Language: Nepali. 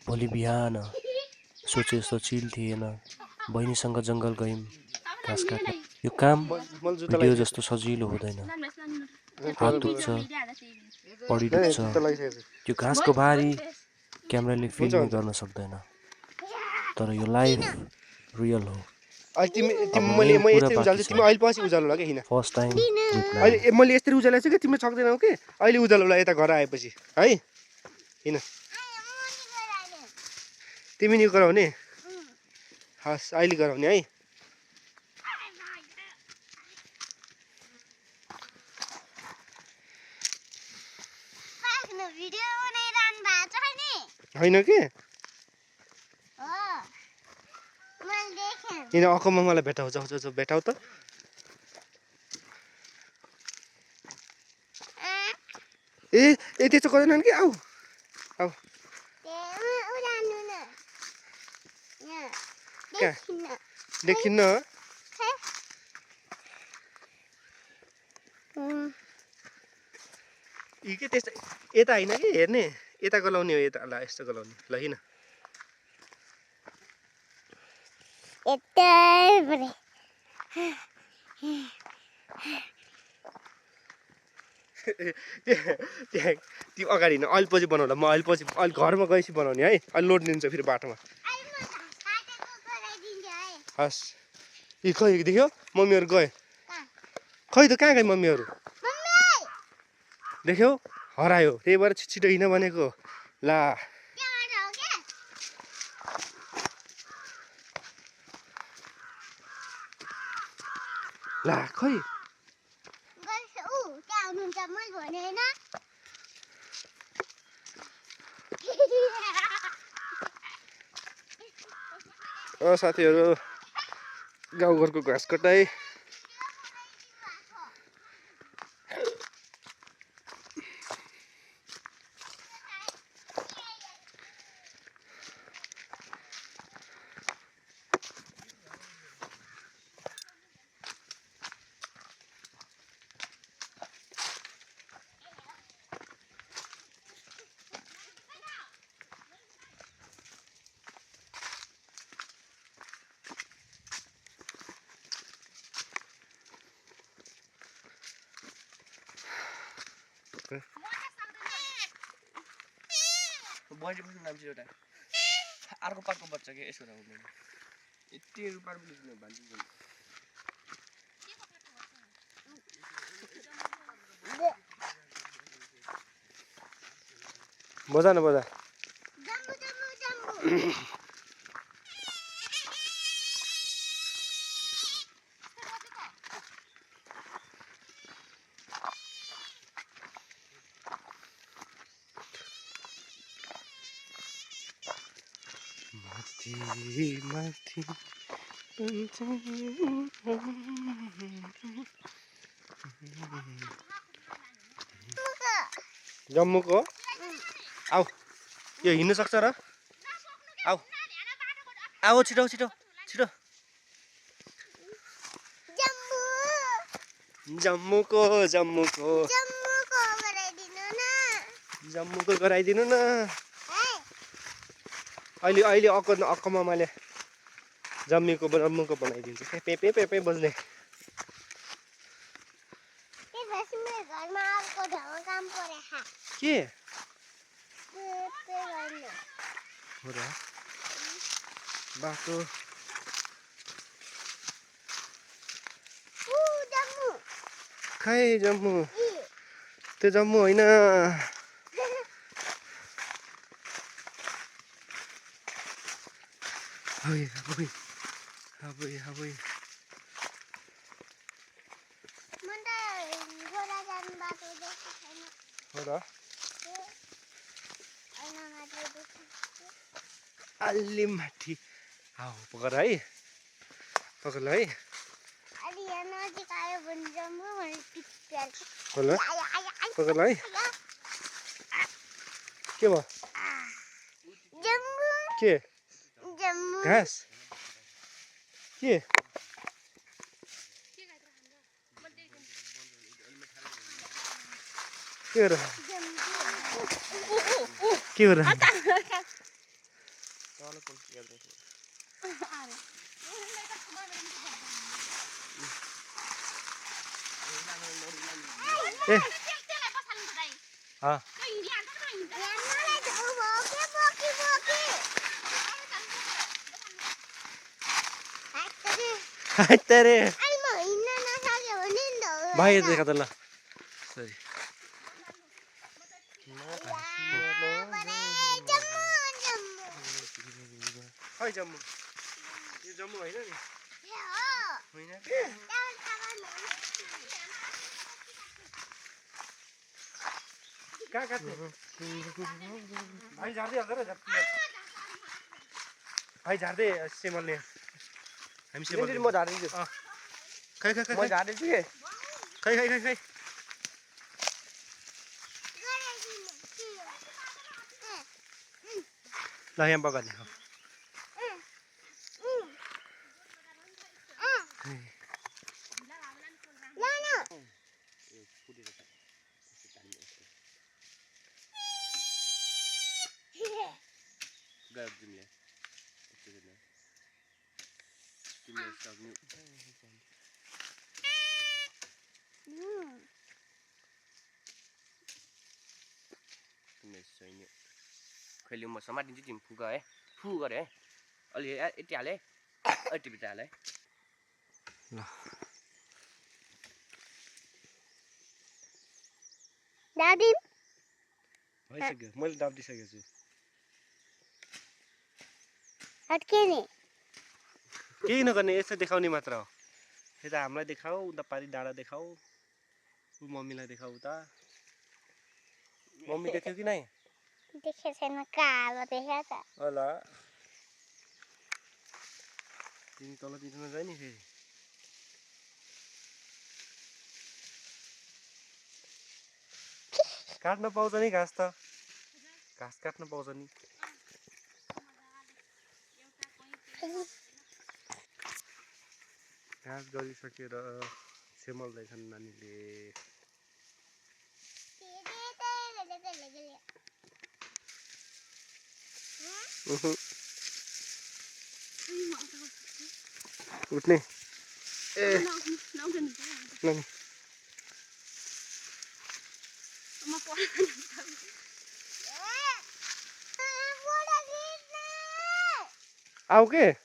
भोलि बिहान सोचे जस्तो चिल थिएन। बहिनीसँग जङ्गल गयौँ घाँस काट्न। यो काम भिडियो जस्तो सजिलो हुँदैन। हात दुख्छ, पढी दुख्छ। यो घाँसको भारी क्यामेराले फिल्मै गर्न सक्दैन। तर यो लाइफ रियल हो। अब मेन कुरा बाँकी छ। फर्स्ट टाइम ट्रिप अहिले लाने। मैले यस्तरी उज्यालो चाहिँ कि तिमीले सक्दैनौ कि अहिले उज्यालो यता घर आएपछि है किन तिमी नि गराउने हस् अहिले गराउने है होइन के किन अकममा मलाई भेटाउ जाउ भेटाउ त ए त्यस्तो गर्दैनन् कि आऊ आऊ देखिन्न यी के त्यस्तो यता होइन कि हेर्ने यता गलाउने हो यता ल यस्तो गलाउने ल किन तिमी अगाडि हिँड अहिले पछि बनाउँला म अहिले पछि अहिले घरमा गएपछि बनाउने है अहिले लोड लिन्छ फेरि बाटोमा हस् यी खै देख्यो मम्मीहरू गए खै त कहाँ गए मम्मीहरू देख्यौ हरायो त्यही भएर छिटो हिँड भनेको ला ला खै साथीहरू गाउँघरको घाँस कटाइ बढी पनि नाम चाहिँ एउटा अर्को पार्कको बच्चा के यसो हुँदैन यति पार पनि भन्छु बजा न बजा माथि जम्मूको आऊ यो हिँड्नु सक्छ र आऊ आऊ छिटो छिटो छिटो जम्मूको जम्मूको जम्मूको गराइदिनु न अहिले अहिले अक्कमा मैले जम्मूको बनाइदिन्छु पेपे पेपे बज्ने के हो र बाटो खै जम्मू त्यो जम्मू होइन अलि माथि पकड है पकड है पकड है के भयो के घाँस के हो र तल कोन गर्दै थियो ए तेरे भाइ देखा त ल सरी खै जम्मू यो जम्मू होइन नि होइन कहाँ काट्ने भाइ झार्दै हाल्छ र भाइ झार्दै सेमलले हामी सेमल म झार्दिन्छु खै खै खै म झार्दिन्छु के खै खै खै खै ल यहाँ बगाने खैले म समातिन्छु तिमी फुक है फु गरे है अलि यति हाले यति भित्र हाले ल दादी भइसक्यो मैले दाबिसकेको छु अटकेने केही नगर्ने यसो देखाउने मात्र हो यता हामीलाई देखाऊ उता पारि डाँडा देखाऊ ऊ मम्मीलाई देखाऊ उता मम्मी देख्यो कि नै देखे छैन कालो देखा त होला तिमी तलतिर नजाइ नि फेरि काट्न पाउँछ नि घाँस त घाँस काट्न पाउँछ नि घाँस गरिसकेर सेमल्दैछन् नानीले उठ्ने ए आऊ के